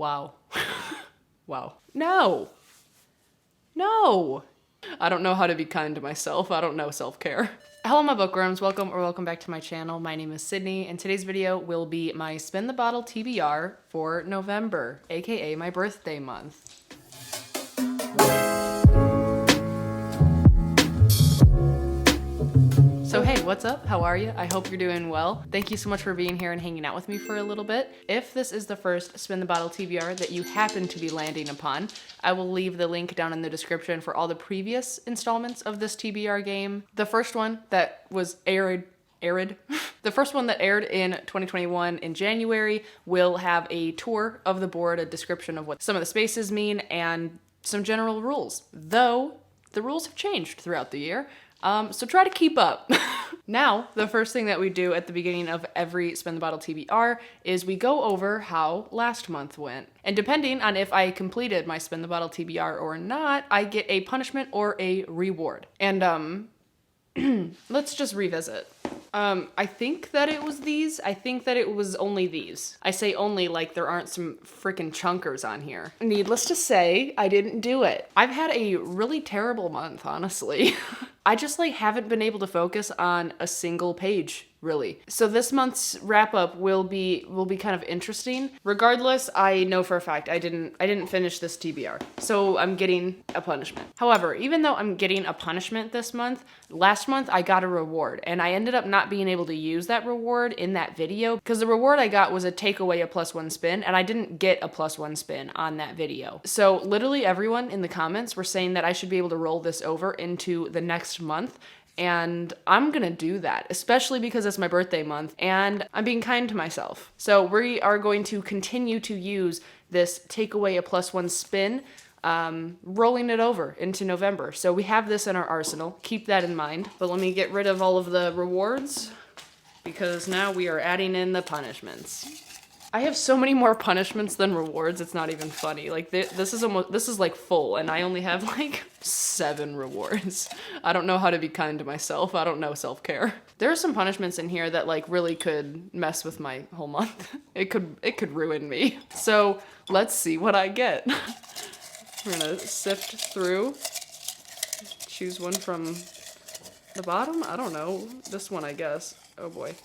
Wow. Wow. No. No. I don't know how to be kind to myself. I don't know self-care. Hello, my bookworms. Welcome back to my channel. My name is Sydney, and today's video will be my Spin the Bottle TBR for November, aka my birthday month. So hey, what's up? How are you? I hope you're doing well. Thank you so much for being here and hanging out with me for a little bit. If this is the first Spin the Bottle TBR that you happen to be landing upon, I will leave the link down in the description for all the previous installments of this TBR game. The first one that was aired the first one that aired in 2021 in January will have a tour of the board, a description of what some of the spaces mean, and some general rules. Though the rules have changed throughout the year. So try to keep up. Now, the first thing that we do at the beginning of every Spin the Bottle TBR is we go over how last month went. And depending on if I completed my Spin the Bottle TBR or not, I get a punishment or a reward. And let's just revisit. I think that it was these. I think that it was only these. I say only like there aren't some freaking chunkers on here. Needless to say, I didn't do it. I've had a really terrible month, honestly. I just like haven't been able to focus on a single page, really. So this month's wrap up will be kind of interesting. Regardless, I know for a fact I didn't finish this TBR. So I'm getting a punishment. However, even though I'm getting a punishment this month, last month I got a reward, and I ended up not being able to use that reward in that video because the reward I got was a take away a +1 spin, and I didn't get a +1 spin on that video. So literally everyone in the comments were saying that I should be able to roll this over into the next month. And I'm gonna do that, especially because it's my birthday month and I'm being kind to myself. So we are going to continue to use this take away a +1 spin, rolling it over into November. So we have this in our arsenal. Keep that in mind. But let me get rid of all of the rewards because now we are adding in the punishments. I have so many more punishments than rewards, it's not even funny. Like this is like full, and I only have like 7 rewards. I don't know how to be kind to myself. I don't know self-care. There are some punishments in here that like really could mess with my whole month. It could ruin me. So let's see what I get. We're gonna sift through, choose one from the bottom. I don't know, this one I guess. Oh boy.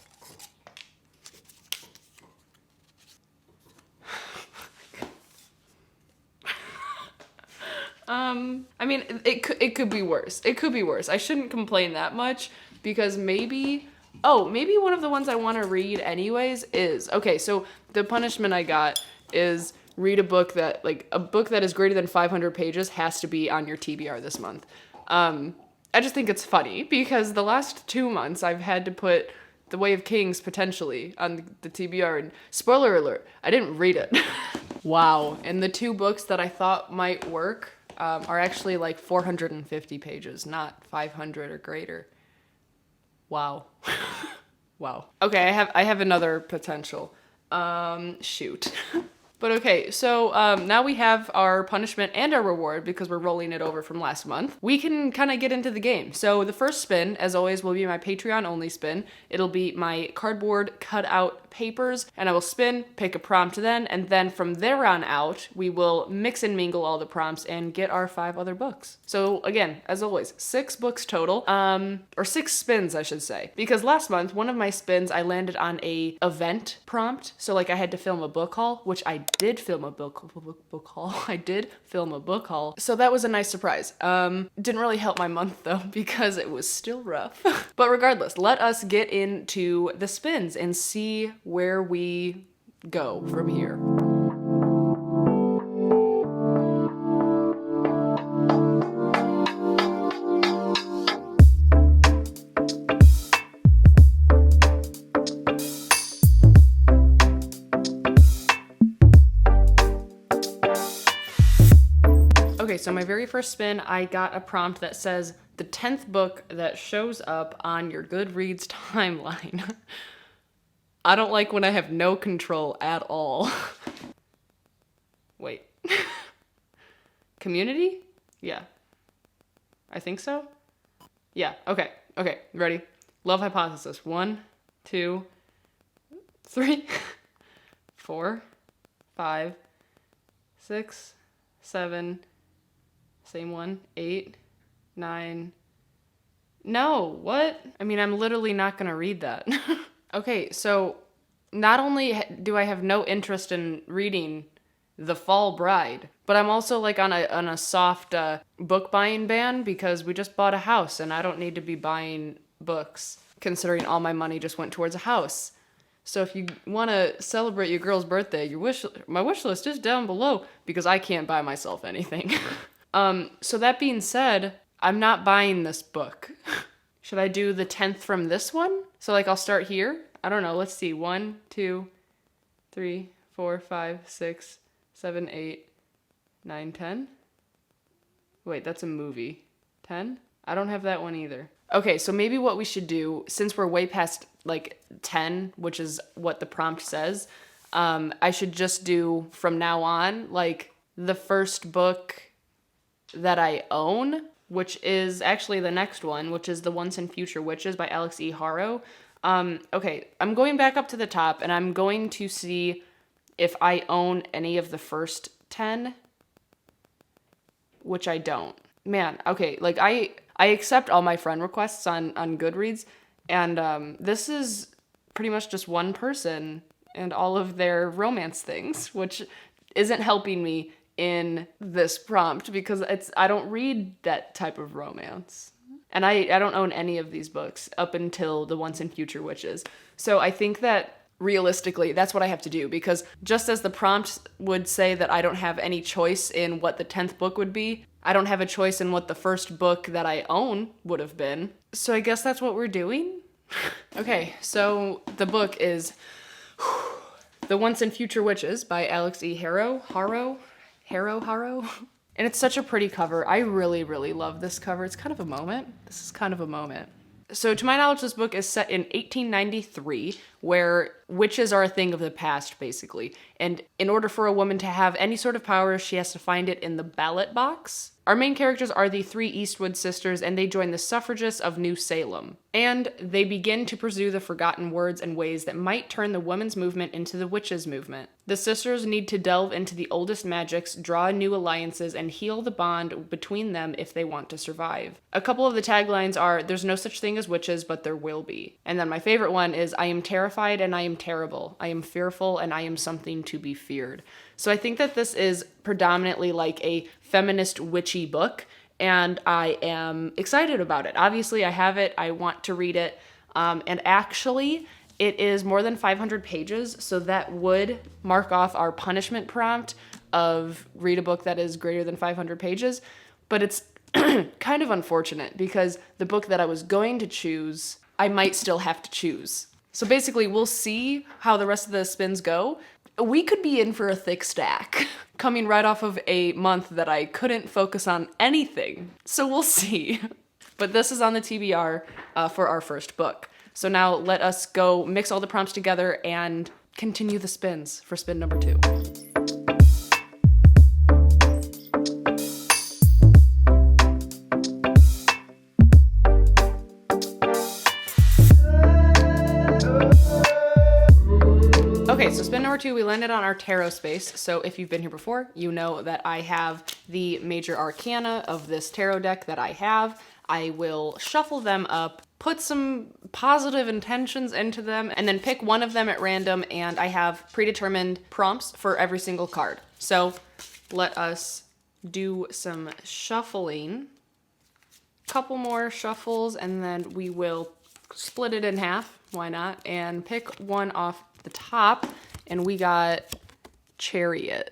I mean, it could be worse. It could be worse. I shouldn't complain that much because maybe one of the ones I want to read anyways is, okay, so the punishment I got is read a book that is greater than 500 pages has to be on your TBR this month. I just think it's funny because the last 2 months I've had to put The Way of Kings potentially on the TBR, and spoiler alert, I didn't read it. Wow. And the 2 books that I thought might work are actually like 450 pages, not 500 or greater. Wow. Wow. Okay, I have another potential. Shoot. But okay, so now we have our punishment and our reward because we're rolling it over from last month. We can kind of get into the game. So the first spin, as always, will be my Patreon only spin. It'll be my cardboard cutout papers, and I will spin, pick a prompt then, and then from there on out, we will mix and mingle all the prompts and get our 5 other books. So again, as always, 6 books total, or 6 spins, I should say. Because last month, one of my spins, I landed on a event prompt. So like I had to film a book haul, which I did film a book haul. I did film a book haul. So that was a nice surprise. Didn't really help my month though, because it was still rough. But regardless, let us get into the spins and see where we go from here. Okay, so my very first spin, I got a prompt that says the 10th book that shows up on your Goodreads timeline. I don't like when I have no control at all. Wait. Community? Yeah. I think so? Yeah, okay. Okay, ready? Love hypothesis. 1, 2, 3, 4, 5, 6, 7, same one, 8, 9. No, what? I mean, I'm literally not gonna read that. Okay, so not only do I have no interest in reading The Fall Bride, but I'm also like on a soft book buying ban because we just bought a house and I don't need to be buying books considering all my money just went towards a house. So if you want to celebrate your girl's birthday, my wish list is down below because I can't buy myself anything. So that being said, I'm not buying this book. Should I do the 10th from this one? So like I'll start here. I don't know. Let's see. 1, 2, 3, 4, 5, 6, 7, 8, 9, 10. Wait, that's a movie. 10? I don't have that one either. Okay, so maybe what we should do, since we're way past like 10, which is what the prompt says, I should just do from now on like the first book that I own, which is actually the next one, which is The Once and Future Witches by Alex E. Harrow. Okay, I'm going back up to the top and I'm going to see if I own any of the first 10, which I don't. Man, okay, like I accept all my friend requests on Goodreads, and this is pretty much just one person and all of their romance things, which isn't helping me in this prompt because I don't read that type of romance. And I don't own any of these books up until The Once and Future Witches. So I think that realistically, that's what I have to do, because just as the prompt would say that I don't have any choice in what the 10th book would be, I don't have a choice in what the first book that I own would have been. So I guess that's what we're doing? Okay, so the book is The Once and Future Witches by Alex E. Harrow. And it's such a pretty cover. I really, really love this cover. It's kind of a moment. This is kind of a moment. So to my knowledge, this book is set in 1893, where witches are a thing of the past, basically. And in order for a woman to have any sort of power, she has to find it in the ballot box. Our main characters are the 3 Eastwood sisters, and they join the suffragists of New Salem. And they begin to pursue the forgotten words and ways that might turn the women's movement into the witches' movement. The sisters need to delve into the oldest magics, draw new alliances, and heal the bond between them if they want to survive. A couple of the taglines are, "There's no such thing as witches, but there will be." And then my favorite one is, "I am terrified and I am terrible. I am fearful and I am something to be feared." So I think that this is predominantly like a feminist witchy book, and I am excited about it. Obviously, I have it. I want to read it. And actually, it is more than 500 pages, so that would mark off our punishment prompt of read a book that is greater than 500 pages. But it's kind of unfortunate because the book that I was going to choose, I might still have to choose. So basically, we'll see how the rest of the spins go. We could be in for a thick stack, coming right off of a month that I couldn't focus on anything. So we'll see. But this is on the TBR for our first book. So now let us go mix all the prompts together and continue the spins for spin number 2. Okay, so spin number 2, we landed on our tarot space. So if you've been here before, you know that I have the major arcana of this tarot deck that I have. I will shuffle them up, put some positive intentions into them, and then pick one of them at random, and I have predetermined prompts for every single card. So let us do some shuffling. Couple more shuffles, and then we will split it in half, why not, and pick one off the top, and we got Chariot.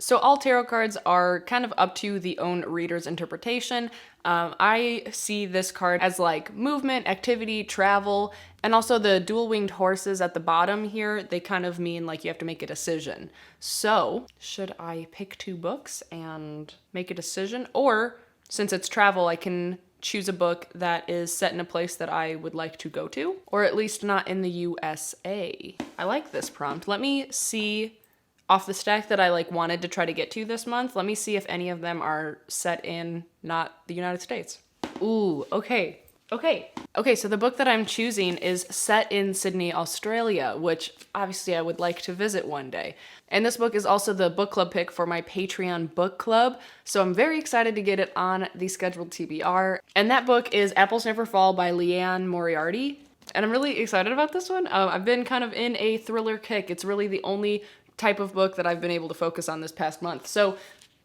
So all tarot cards are kind of up to the own reader's interpretation. I see this card as like movement, activity, travel, and also the dual-winged horses at the bottom here, they kind of mean like you have to make a decision. So should I pick 2 books and make a decision? Or since it's travel, I can choose a book that is set in a place that I would like to go to, or at least not in the USA. I like this prompt. Let me see off the stack that I like wanted to try to get to this month. Let me see if any of them are set in not the United States. Ooh, okay. Okay, so the book that I'm choosing is set in Sydney, Australia, which obviously I would like to visit one day. And this book is also the book club pick for my Patreon book club, so I'm very excited to get it on the scheduled TBR. And that book is Apples Never Fall by Leanne Moriarty. And I'm really excited about this one. I've been kind of in a thriller kick. It's really the only type of book that I've been able to focus on this past month. So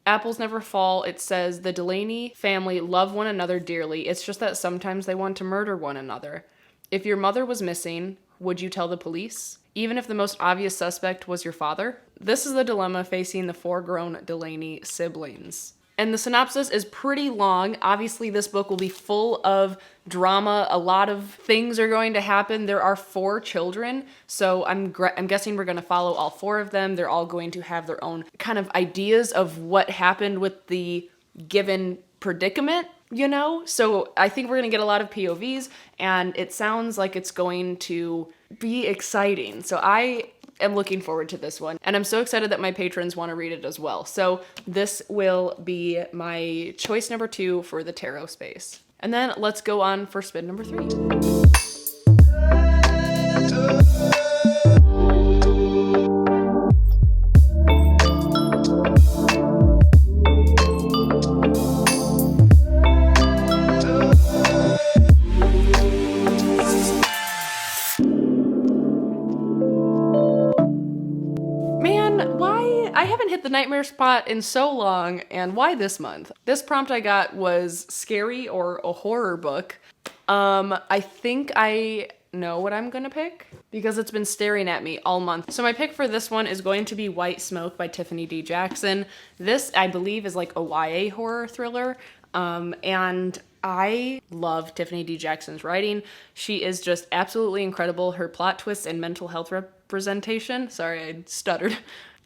Apples Never Fall, it says the Delaney family love one another dearly. It's just that sometimes they want to murder one another. If your mother was missing, would you tell the police? Even if the most obvious suspect was your father? This is the dilemma facing the four grown Delaney siblings. And the synopsis is pretty long. Obviously, this book will be full of drama. A lot of things are going to happen. There are 4 children, so I'm guessing we're going to follow all 4 of them. They're all going to have their own kind of ideas of what happened with the given predicament, you know? So I think we're going to get a lot of POVs, and it sounds like it's going to be exciting. So I am looking forward to this one, and I'm so excited that my patrons want to read it as well. So this will be my choice number 2 for the tarot space. And then let's go on for spin number 3. Hit the nightmare spot in so long, and why this month? This prompt I got was scary or a horror book. I think I know what I'm gonna pick because it's been staring at me all month. So my pick for this one is going to be White Smoke by Tiffany D. Jackson. This, I believe, is like a YA horror thriller, and I love Tiffany D. Jackson's writing. She is just absolutely incredible. Her plot twists and mental health representation, sorry, I stuttered,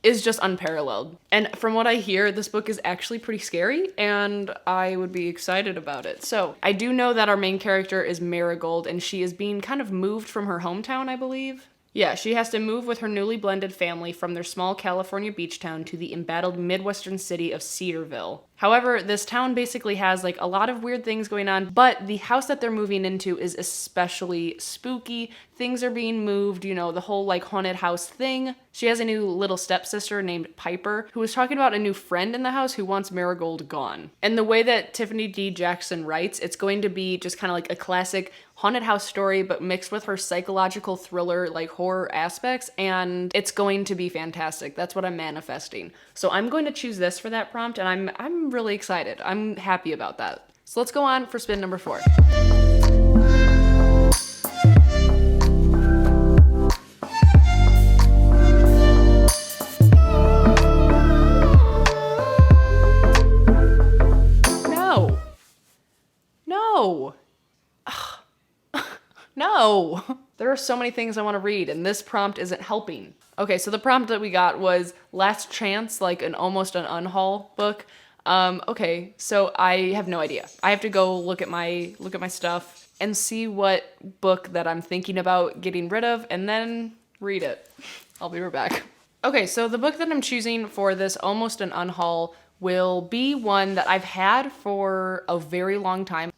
is just unparalleled. And from what I hear, this book is actually pretty scary, and I would be excited about it. So I do know that our main character is Marigold, and she is being kind of moved from her hometown, I believe. Yeah, she has to move with her newly blended family from their small California beach town to the embattled Midwestern city of Cedarville. However, this town basically has like a lot of weird things going on, but the house that they're moving into is especially spooky. Things are being moved, you know, the whole like haunted house thing. She has a new little stepsister named Piper who is talking about a new friend in the house who wants Marigold gone. And the way that Tiffany D. Jackson writes, it's going to be just kind of like a classic haunted house story, but mixed with her psychological thriller, like horror aspects, and it's going to be fantastic. That's what I'm manifesting. So I'm going to choose this for that prompt, and I'm really excited. I'm happy about that. So let's go on for spin number 4. No. No. There are so many things I want to read, and this prompt isn't helping. Okay, so the prompt that we got was Last Chance, like an almost an unhaul book. Okay, so I have no idea. I have to go look at my stuff and see what book that I'm thinking about getting rid of, and then read it. I'll be right back. Okay, so the book that I'm choosing for this almost an unhaul will be one that I've had for a very long time.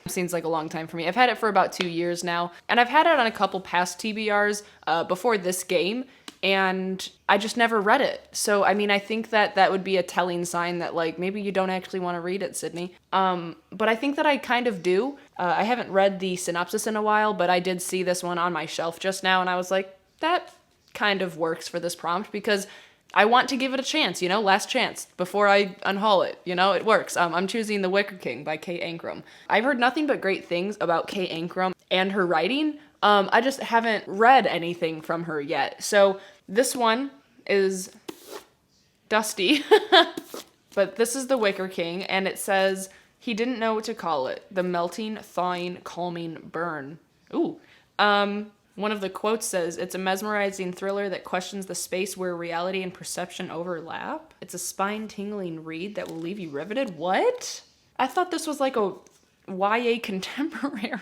Seems like a long time for me. I've had it for about 2 years now, and I've had it on a couple past TBRs before this game, and I just never read it. So, I mean, I think that that would be a telling sign that, like, maybe you don't actually want to read it, Sydney. But I think that I kind of do. I haven't read the synopsis in a while, but I did see this one on my shelf just now, and I was like, that kind of works for this prompt, because I want to give it a chance, you know, last chance before I unhaul it, you know, it works. I'm choosing The Wicker King by Kay Angram. I've heard nothing but great things about Kay Angram and her writing. I just haven't read anything from her yet. So this one is dusty, but this is The Wicker King, and it says, he didn't know what to call it. The melting, thawing, calming burn. Ooh. One of the quotes says, it's a mesmerizing thriller that questions the space where reality and perception overlap. It's a spine-tingling read that will leave you riveted. What? I thought this was like a YA contemporary.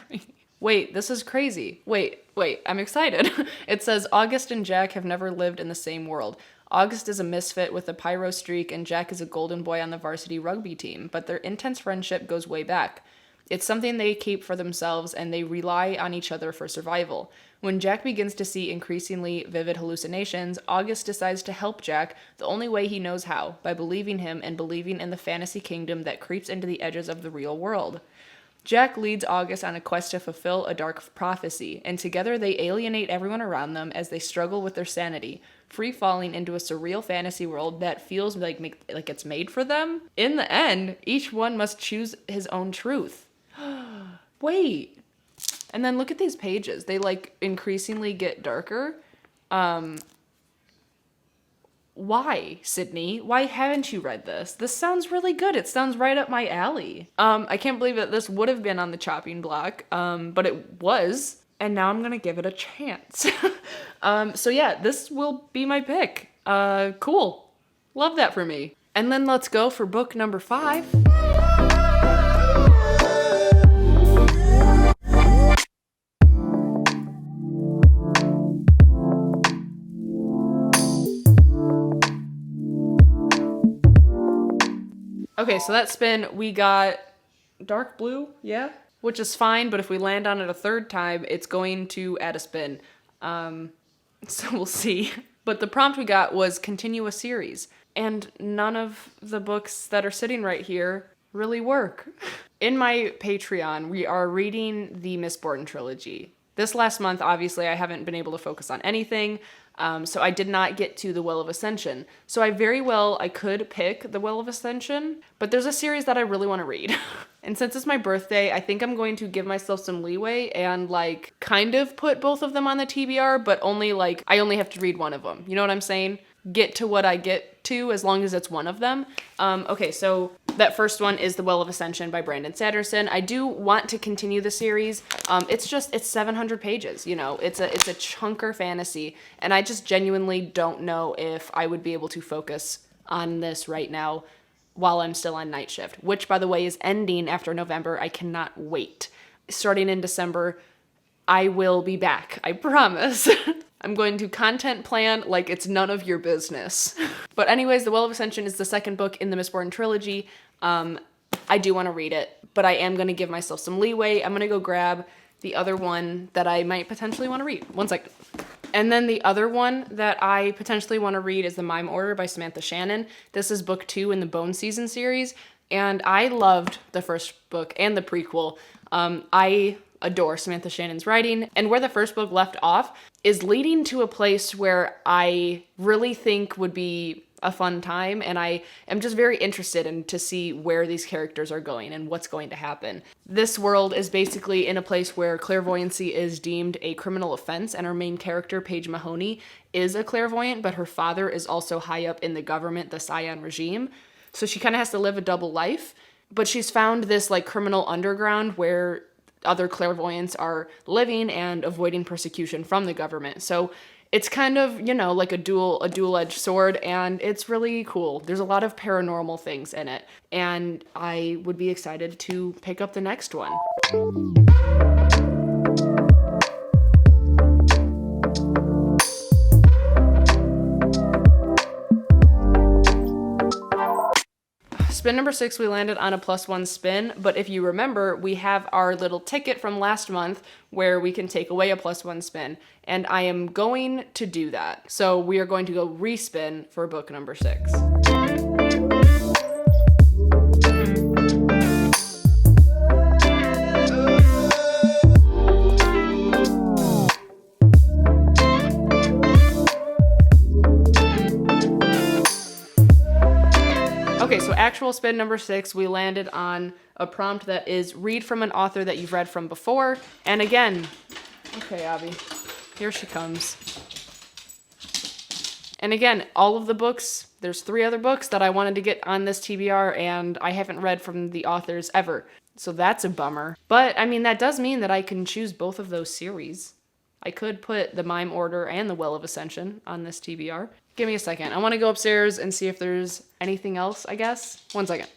Wait, this is crazy. Wait, I'm excited. It says, August and Jack have never lived in the same world. August is a misfit with a pyro streak, and Jack is a golden boy on the varsity rugby team, but their intense friendship goes way back. It's something they keep for themselves, and they rely on each other for survival. When Jack begins to see increasingly vivid hallucinations, August decides to help Jack the only way he knows how, by believing him and believing in the fantasy kingdom that creeps into the edges of the real world. Jack leads August on a quest to fulfill a dark prophecy, and together they alienate everyone around them as they struggle with their sanity, free-falling into a surreal fantasy world that feels like it's made for them. In the end, each one must choose his own truth. Wait. And then look at these pages. They like increasingly get darker. Why, Sydney? Why haven't you read this? This sounds really good. It sounds right up my alley. I can't believe that this would have been on the chopping block, but it was, and now I'm gonna give it a chance. So yeah, this will be my pick. Cool. Love that for me. And then let's go for book number 5. Okay, so that spin, we got dark blue, yeah? Which is fine, but if we land on it a third time, it's going to add a spin. So we'll see. But the prompt we got was continue a series, and none of the books that are sitting right here really work. In my Patreon, we are reading the Mistborn trilogy. This last month, obviously, I haven't been able to focus on anything, so I did not get to the Well of Ascension. So I could pick the Well of Ascension, but there's a series that I really want to read. And since it's my birthday, I think I'm going to give myself some leeway and like kind of put both of them on the TBR, but I only have to read one of them. You know what I'm saying? Get to what I get to as long as it's one of them. Okay, so that first one is The Well of Ascension by Brandon Sanderson. I do want to continue the series. It's 700 pages, you know. It's a chunker fantasy, and I just genuinely don't know if I would be able to focus on this right now while I'm still on night shift, which, by the way, is ending after November. I cannot wait. Starting in December, I will be back. I promise. I'm going to content plan like it's none of your business. But anyways, The Well of Ascension is the second book in the Mistborn trilogy. I do want to read it, but I am going to give myself some leeway. I'm going to go grab the other one that I might potentially want to read. One second. And then the other one that I potentially want to read is The Mime Order by Samantha Shannon. This is book 2 in the Bone Season series, and I loved the first book and the prequel. I adore Samantha Shannon's writing, and where the first book left off is leading to a place where I really think would be a fun time, and I am just very interested in to see where these characters are going and what's going to happen. This world is basically in a place where clairvoyancy is deemed a criminal offense, and our main character, Paige Mahoney, is a clairvoyant, but her father is also high up in the government, the Scion regime, so she kind of has to live a double life. But she's found this like criminal underground where other clairvoyants are living and avoiding persecution from the government. So it's kind of, you know, like a dual-edged sword, and it's really cool. There's a lot of paranormal things in it, and I would be excited to pick up the next one. Spin number 6, we landed on a +1 spin, but if you remember, we have our little ticket from last month where we can take away a +1 spin, and I am going to do that. So we are going to go respin for book number 6. Okay, so actual spin number 6, we landed on a prompt that is read from an author that you've read from before. And again, okay, Abby, here she comes. And again, all of the books, there's 3 other books that I wanted to get on this TBR, and I haven't read from the authors ever. So that's a bummer. But, I mean, that does mean that I can choose both of those series. I could put the Mime Order and the Well of Ascension on this TBR. Give me a second. I want to go upstairs and see if there's anything else, I guess. One second.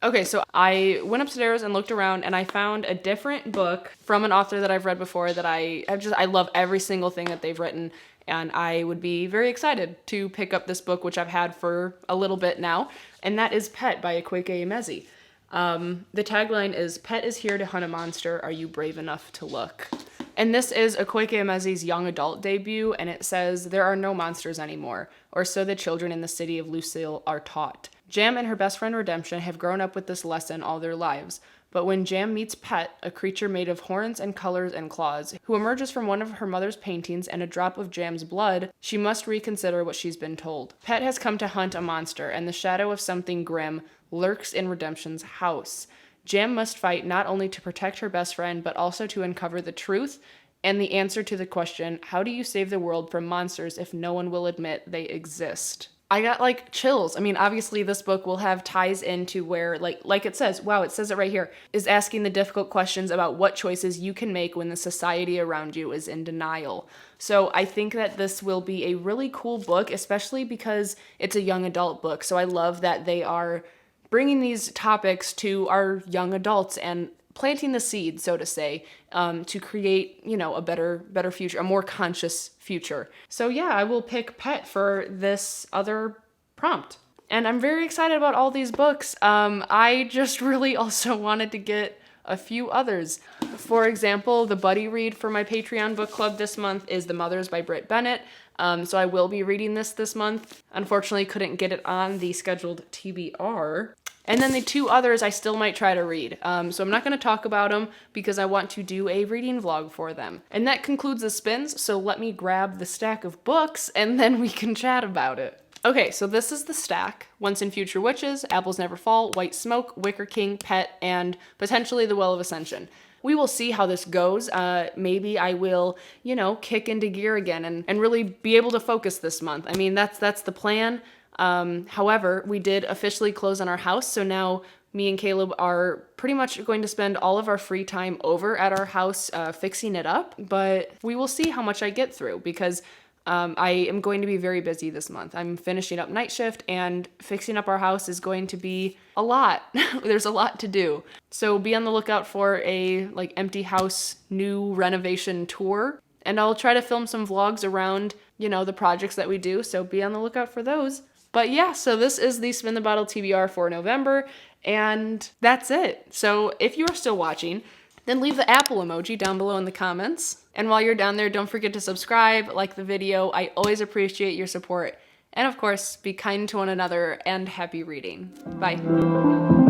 Okay, so I went upstairs and looked around, and I found a different book from an author that I've read before that I love every single thing that they've written, and I would be very excited to pick up this book, which I've had for a little bit now, and that is Pet by Quake Mezzi. The tagline is, "Pet is here to hunt a monster. Are you brave enough to look?" And this is a Quake Mezzi's young adult debut, and it says, "There are no monsters anymore, or so the children in the city of Lucille are taught. Jam and her best friend Redemption have grown up with this lesson all their lives. But when Jam meets Pet, a creature made of horns and colors and claws, who emerges from one of her mother's paintings and a drop of Jam's blood, she must reconsider what she's been told. Pet has come to hunt a monster, and the shadow of something grim lurks in Redemption's house. Jam must fight not only to protect her best friend, but also to uncover the truth and the answer to the question, how do you save the world from monsters if no one will admit they exist?" I got like chills. I mean, obviously this book will have ties into where, like it says, wow, it says it right here, is asking the difficult questions about what choices you can make when the society around you is in denial. So I think that this will be a really cool book, especially because it's a young adult book. So I love that they are bringing these topics to our young adults and planting the seed, so to say, to create, you know, a better future, a more conscious future. So yeah, I will pick Pet for this other prompt. And I'm very excited about all these books. I just really also wanted to get a few others. For example, the buddy read for my Patreon book club this month is The Mothers by Britt Bennett. So I will be reading this month. Unfortunately, couldn't get it on the scheduled TBR. And then the two others I still might try to read. So I'm not going to talk about them because I want to do a reading vlog for them. And that concludes the spins, so let me grab the stack of books and then we can chat about it. Okay, so this is the stack. Once and Future Witches, Apples Never Fall, White Smoke, Wicker King, Pet, and potentially The Well of Ascension. We will see how this goes. Maybe I will, you know, kick into gear again and really be able to focus this month. I mean, that's the plan. However, we did officially close on our house, so now me and Caleb are pretty much going to spend all of our free time over at our house fixing it up, but we will see how much I get through because I am going to be very busy this month. I'm finishing up night shift and fixing up our house is going to be a lot. There's a lot to do. So be on the lookout for a empty house new renovation tour, and I'll try to film some vlogs around, you know, the projects that we do, so be on the lookout for those. But yeah, so this is the Spin the Bottle TBR for November, and that's it. So if you are still watching, then leave the apple emoji down below in the comments. And while you're down there, don't forget to subscribe, like the video. I always appreciate your support. And of course, be kind to one another and happy reading. Bye.